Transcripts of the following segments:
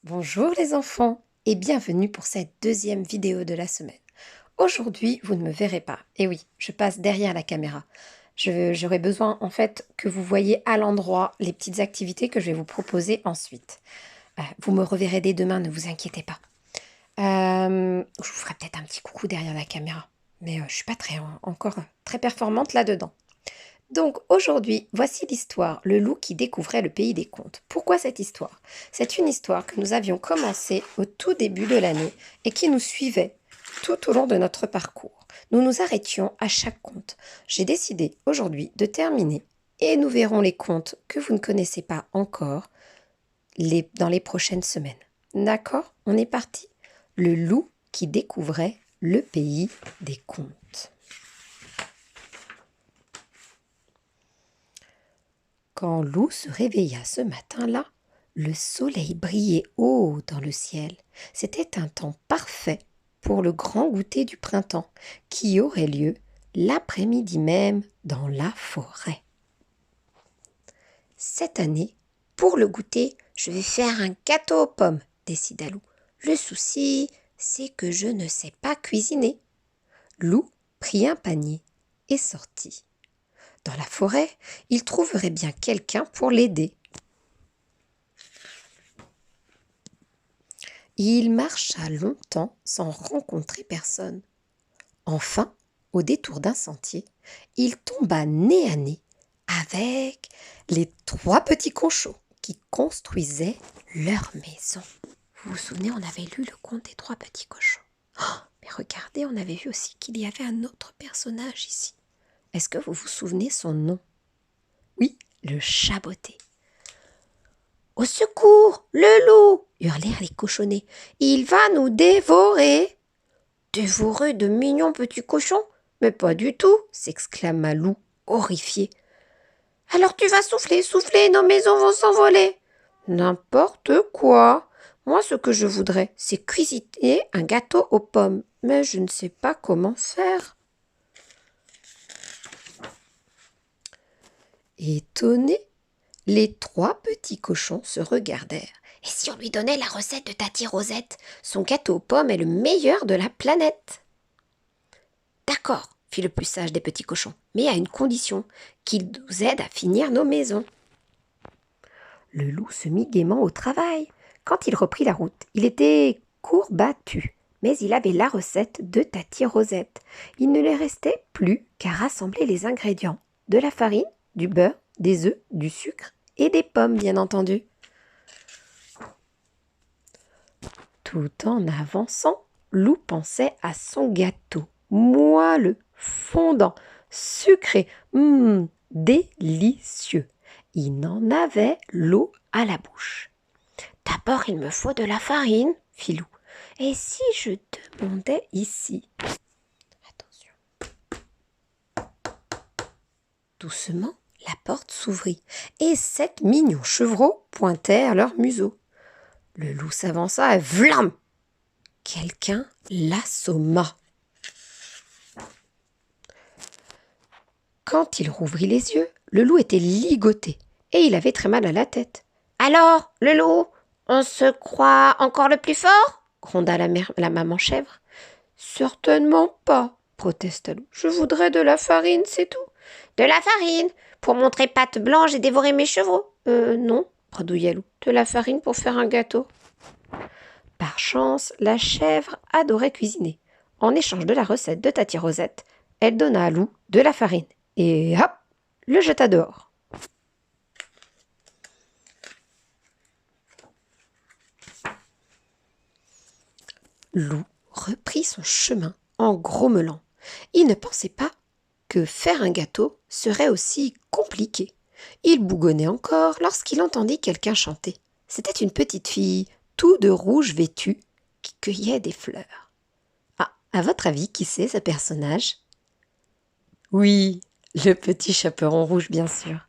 Bonjour les enfants et bienvenue pour cette deuxième vidéo de la semaine. Aujourd'hui, vous ne me verrez pas. Et oui, je passe derrière la caméra. J'aurai besoin en fait que vous voyez à l'endroit les petites activités que je vais vous proposer ensuite. Vous me reverrez dès demain, ne vous inquiétez pas. Je vous ferai peut-être un petit coucou derrière la caméra. Mais je ne suis pas encore très performante là-dedans. Donc aujourd'hui, voici l'histoire, le loup qui découvrait le pays des contes. Pourquoi cette histoire? C'est une histoire que nous avions commencée au tout début de l'année et qui nous suivait tout au long de notre parcours. Nous nous arrêtions à chaque conte. J'ai décidé aujourd'hui de terminer et nous verrons les contes que vous ne connaissez pas encore dans les prochaines semaines. D'accord? On est parti? Le loup qui découvrait le pays des contes. Quand Lou se réveilla ce matin-là, le soleil brillait haut dans le ciel. C'était un temps parfait pour le grand goûter du printemps qui aurait lieu l'après-midi même dans la forêt. Cette année, pour le goûter, je vais faire un gâteau aux pommes, décida Lou. Le souci, c'est que je ne sais pas cuisiner. Lou prit un panier et sortit. Dans la forêt, il trouverait bien quelqu'un pour l'aider. Il marcha longtemps sans rencontrer personne. Enfin, au détour d'un sentier, il tomba nez à nez avec les trois petits cochons qui construisaient leur maison. Vous vous souvenez, on avait lu le conte des trois petits cochons. Oh, mais regardez, on avait vu aussi qu'il y avait un autre personnage ici. Est-ce que vous vous souvenez son nom? Oui, le chaboté. Au secours, le loup! Hurlèrent les cochonnets. Il va nous dévorer! Dévorer de mignons petits cochons? Mais pas du tout! S'exclama Loup, horrifié. Alors tu vas souffler, souffler, nos maisons vont s'envoler! N'importe quoi! Moi, ce que je voudrais, c'est cuisiner un gâteau aux pommes. Mais je ne sais pas comment faire. Étonnés, les trois petits cochons se regardèrent. Et si on lui donnait la recette de Tati Rosette? Son gâteau aux pommes est le meilleur de la planète. D'accord, fit le plus sage des petits cochons, mais à une condition, qu'il nous aide à finir nos maisons. Le loup se mit gaiement au travail. Quand il reprit la route, il était courbattu, mais il avait la recette de Tati Rosette. Il ne lui restait plus qu'à rassembler les ingrédients, de la farine, du beurre, des œufs, du sucre et des pommes, bien entendu. Tout en avançant, Loup pensait à son gâteau, moelleux, fondant, sucré, délicieux. Il en avait l'eau à la bouche. D'abord, il me faut de la farine, fit Loup. Et si je demandais ici? Attention. Doucement, la porte s'ouvrit et 7 mignons chevreaux pointèrent leur museau. Le loup s'avança et vlam! Quelqu'un l'assomma. Quand il rouvrit les yeux, le loup était ligoté et il avait très mal à la tête. « Alors, le loup, on se croit encore le plus fort ?» gronda la maman chèvre. « Certainement pas, » protesta Loup. « Je voudrais de la farine, c'est tout. »« De la farine pour montrer patte blanche et dévorer mes chevaux ?»« Non, » bredouilla Loup. « De la farine pour faire un gâteau. » Par chance, la chèvre adorait cuisiner. En échange de la recette de Tati Rosette, elle donna à Loup de la farine et hop, le jeta dehors. Loup reprit son chemin en grommelant. Il ne pensait pas que faire un gâteau serait aussi compliqué. Il bougonnait encore lorsqu'il entendit quelqu'un chanter. C'était une petite fille, tout de rouge vêtue, qui cueillait des fleurs. Ah, à votre avis, qui c'est ce personnage? Oui, le petit chaperon rouge, bien sûr.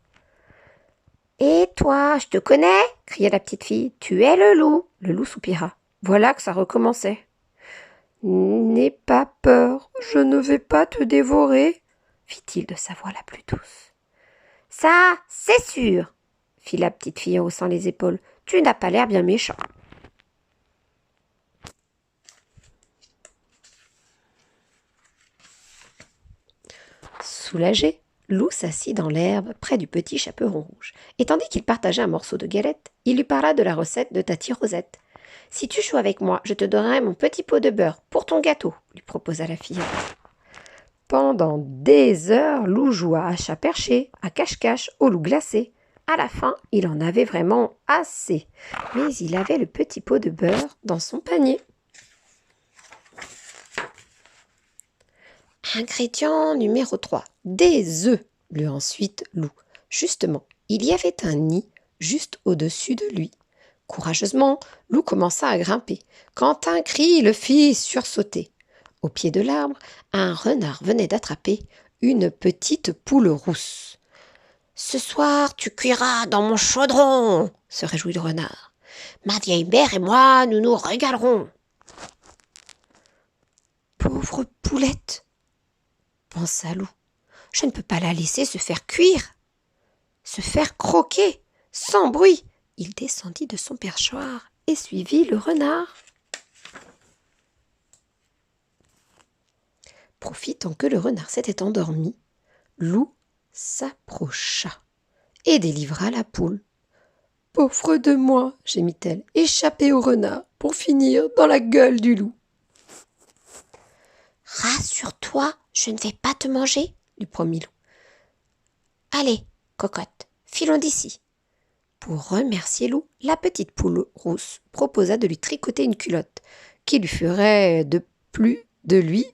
« Et toi, je te connais ?» cria la petite fille. « Tu es le loup. » Le loup soupira. Voilà que ça recommençait. « N'aie pas peur, je ne vais pas te dévorer, » fit-il de sa voix la plus douce. « Ça, c'est sûr, » fit la petite fille en haussant les épaules. « Tu n'as pas l'air bien méchant. » Soulagé, Loup s'assit dans l'herbe près du petit chaperon rouge, et tandis qu'il partageait un morceau de galette, il lui parla de la recette de Tati Rosette. « Si tu joues avec moi, je te donnerai mon petit pot de beurre pour ton gâteau, » lui proposa la fillette. Pendant des heures, Loup joua à chat perché, à cache-cache, au loup glacé. À la fin, il en avait vraiment assez, mais il avait le petit pot de beurre dans son panier. Ingrédient numéro 3, des œufs, lut ensuite Loup. Justement, il y avait un nid juste au-dessus de lui. Courageusement, Loup commença à grimper, quand un cri le fit sursauter. Au pied de l'arbre, un renard venait d'attraper une petite poule rousse. « Ce soir, tu cuiras dans mon chaudron !» se réjouit le renard. « Ma vieille mère et moi, nous nous régalerons !» Pauvre poulette, pensa Loup, je ne peux pas la laisser se faire cuire, se faire croquer, sans bruit. Il descendit de son perchoir et suivit le renard. Profitant que le renard s'était endormi, Loup s'approcha et délivra la poule. « Pauvre de moi, gémit-elle, échappée au renard pour finir dans la gueule du loup. »« Rassure-toi, je ne vais pas te manger, » lui promit Loup. « Allez, cocotte, filons d'ici. » Pour remercier Loup, la petite poule rousse proposa de lui tricoter une culotte qui ferait de lui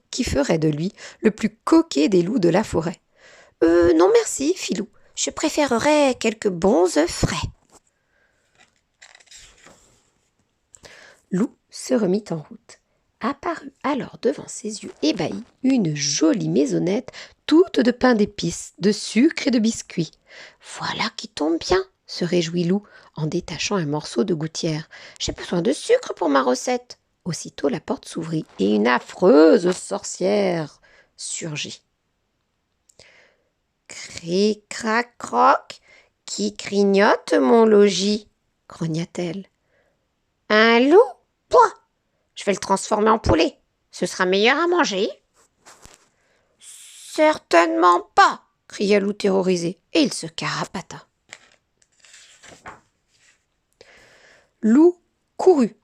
le plus coquet des loups de la forêt. « Non merci, fit Loup, je préférerais quelques bons œufs frais. » Loup se remit en route. Apparut alors devant ses yeux ébahis une jolie maisonnette toute de pain d'épices, de sucre et de biscuits. « Voilà qui tombe bien, » se réjouit Loup en détachant un morceau de gouttière. « J'ai besoin de sucre pour ma recette. » Aussitôt la porte s'ouvrit et une affreuse sorcière surgit. « Cric, crac, croc, qui grignote mon logis ?» grogna-t-elle. « Un loup? Pouah! Je vais le transformer en poulet. Ce sera meilleur à manger. »« Certainement pas !» cria Loup terrorisé, et il se carapata. Loup courut,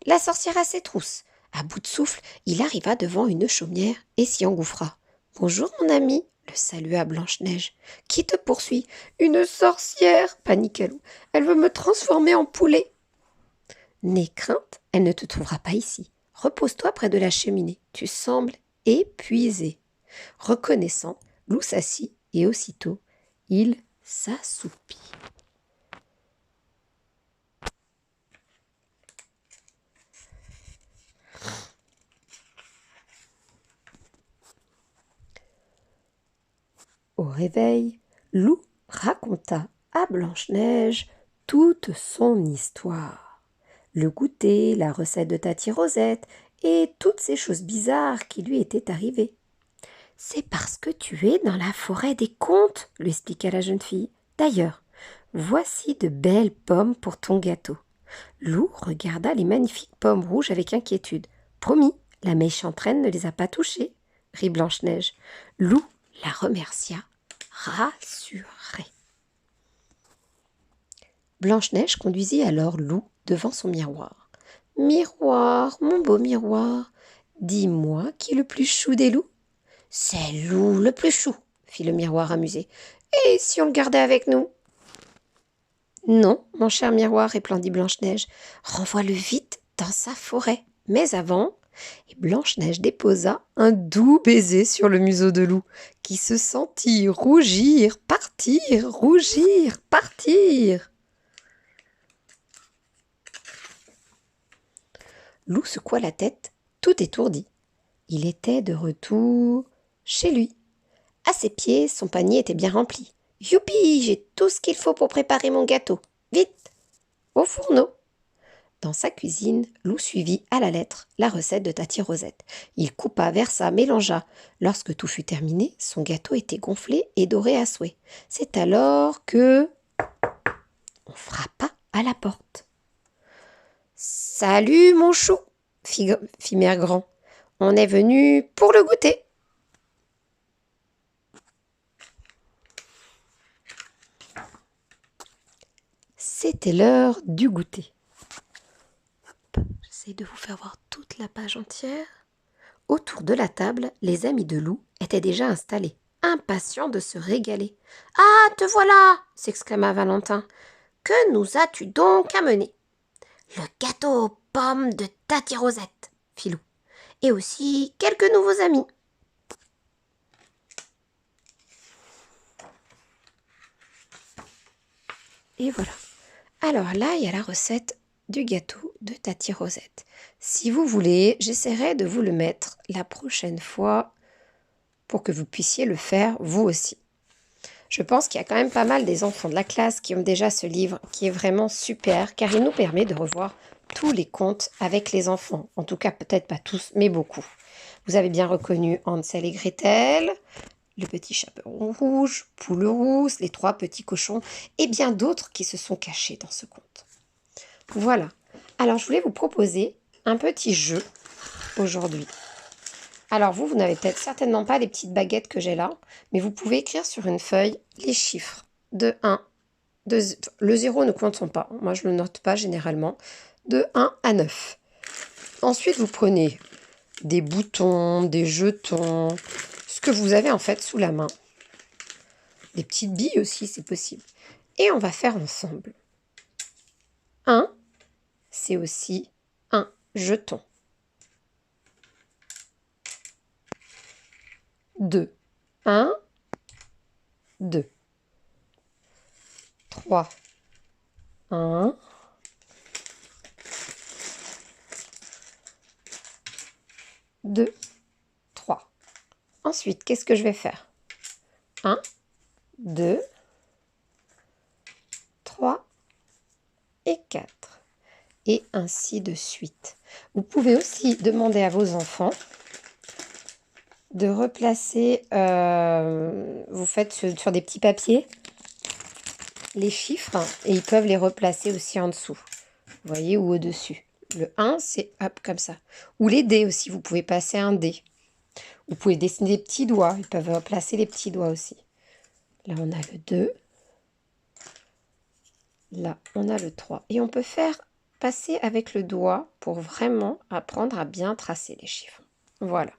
la sorcière à ses trousses. À bout de souffle, il arriva devant une chaumière et s'y engouffra. « Bonjour mon ami !» le salua Blanche-Neige. « Qui te poursuit ?»« Une sorcière !» paniqua Loup. « Elle veut me transformer en poulet. » « N'aie crainte, elle ne te trouvera pas ici. Repose-toi près de la cheminée. Tu sembles épuisé. » Reconnaissant, Loup s'assit et aussitôt, il s'assoupit. Au réveil, Loup raconta à Blanche-Neige toute son histoire. Le goûter, la recette de Tati Rosette et toutes ces choses bizarres qui lui étaient arrivées. « C'est parce que tu es dans la forêt des contes, » lui expliqua la jeune fille. « D'ailleurs, voici de belles pommes pour ton gâteau. » Loup regarda les magnifiques pommes rouges avec inquiétude. « Promis, la méchante reine ne les a pas touchées, » rit Blanche-Neige. Loup la remercia, rassurée. Blanche-Neige conduisit alors Loup devant son miroir. « Miroir, mon beau miroir, dis-moi qui est le plus chou des loups. »« C'est Loup le plus chou, » fit le miroir amusé. « Et si on le gardait avec nous ?»« Non, mon cher miroir, répondit Blanche-Neige, renvoie-le vite dans sa forêt. Mais avant... » Et Blanche-Neige déposa un doux baiser sur le museau de Loup, qui se sentit rougir, partir, rougir, partir. Loup secoua la tête, tout étourdi. Il était de retour chez lui. À ses pieds, son panier était bien rempli. « Youpi, j'ai tout ce qu'il faut pour préparer mon gâteau. Vite, au fourneau !» Dans sa cuisine, Loup suivit à la lettre la recette de Tati Rosette. Il coupa, versa, mélangea. Lorsque tout fut terminé, son gâteau était gonflé et doré à souhait. C'est alors que... on frappa à la porte. « Salut mon chou !» fit Mère Grand. « On est venu pour le goûter. » c'était l'heure du goûter. J'essaie de vous faire voir toute la page entière. Autour de la table, les amis de Lou étaient déjà installés, impatients de se régaler. « Ah, te voilà !» s'exclama Valentin. « Que nous as-tu donc amené ?»« Le gâteau aux pommes de Tati Rosette, » fit Lou. « Et aussi quelques nouveaux amis. » Et voilà. Alors là, il y a la recette du gâteau de Tati Rosette. Si vous voulez, j'essaierai de vous le mettre la prochaine fois pour que vous puissiez le faire vous aussi. Je pense qu'il y a quand même pas mal des enfants de la classe qui ont déjà ce livre qui est vraiment super car il nous permet de revoir tous les contes avec les enfants. En tout cas, peut-être pas tous, mais beaucoup. Vous avez bien reconnu Hansel et Gretel, le petit chaperon rouge, Poule rousse, les 3 petits cochons et bien d'autres qui se sont cachés dans ce conte. Voilà. Alors, je voulais vous proposer un petit jeu aujourd'hui. Alors, vous n'avez peut-être certainement pas les petites baguettes que j'ai là, mais vous pouvez écrire sur une feuille les chiffres de 1, le 0 ne comptons pas, moi je ne le note pas généralement, de 1 à 9. Ensuite, vous prenez des boutons, des jetons, ce que vous avez en fait sous la main. Des petites billes aussi, c'est possible. Et on va faire ensemble. 1, c'est aussi un jeton. 2, 1, 2. 3, 1, 2, 3. Ensuite, qu'est-ce que je vais faire? 1, 2, 3 et 4. Et ainsi de suite. Vous pouvez aussi demander à vos enfants de replacer, vous faites sur des petits papiers, les chiffres et ils peuvent les replacer aussi en dessous. Vous voyez, ou au-dessus. Le 1, c'est hop, comme ça. Ou les dés aussi, vous pouvez passer un dé. Vous pouvez dessiner des petits doigts, ils peuvent placer les petits doigts aussi. Là, on a le 2. Là, on a le 3. Et on peut faire passer avec le doigt pour vraiment apprendre à bien tracer les chiffres. Voilà.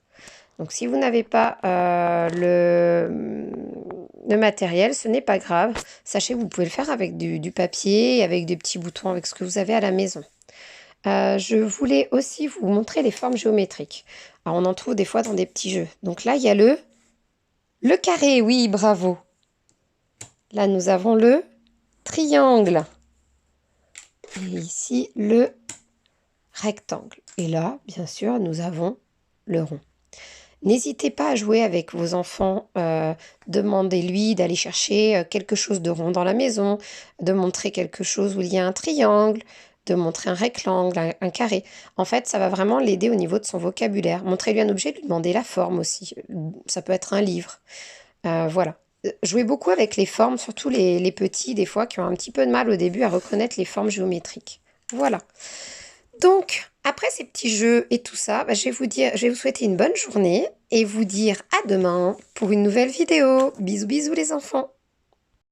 Donc, si vous n'avez pas le matériel, ce n'est pas grave. Sachez que vous pouvez le faire avec du papier, avec des petits boutons, avec ce que vous avez à la maison. Je voulais aussi vous montrer les formes géométriques. Alors, on en trouve des fois dans des petits jeux. Donc là, il y a le carré. Oui, bravo. Là, nous avons le triangle. Et ici, le rectangle. Et là, bien sûr, nous avons le rond. N'hésitez pas à jouer avec vos enfants, demandez-lui d'aller chercher quelque chose de rond dans la maison, de montrer quelque chose où il y a un triangle, de montrer un rectangle, un carré. En fait, ça va vraiment l'aider au niveau de son vocabulaire. Montrez-lui un objet, lui demander la forme aussi. Ça peut être un livre. Voilà. Jouez beaucoup avec les formes, surtout les petits, des fois, qui ont un petit peu de mal au début à reconnaître les formes géométriques. Voilà. Donc, après ces petits jeux et tout ça, je vais vous souhaiter une bonne journée et vous dire à demain pour une nouvelle vidéo. Bisous, bisous les enfants.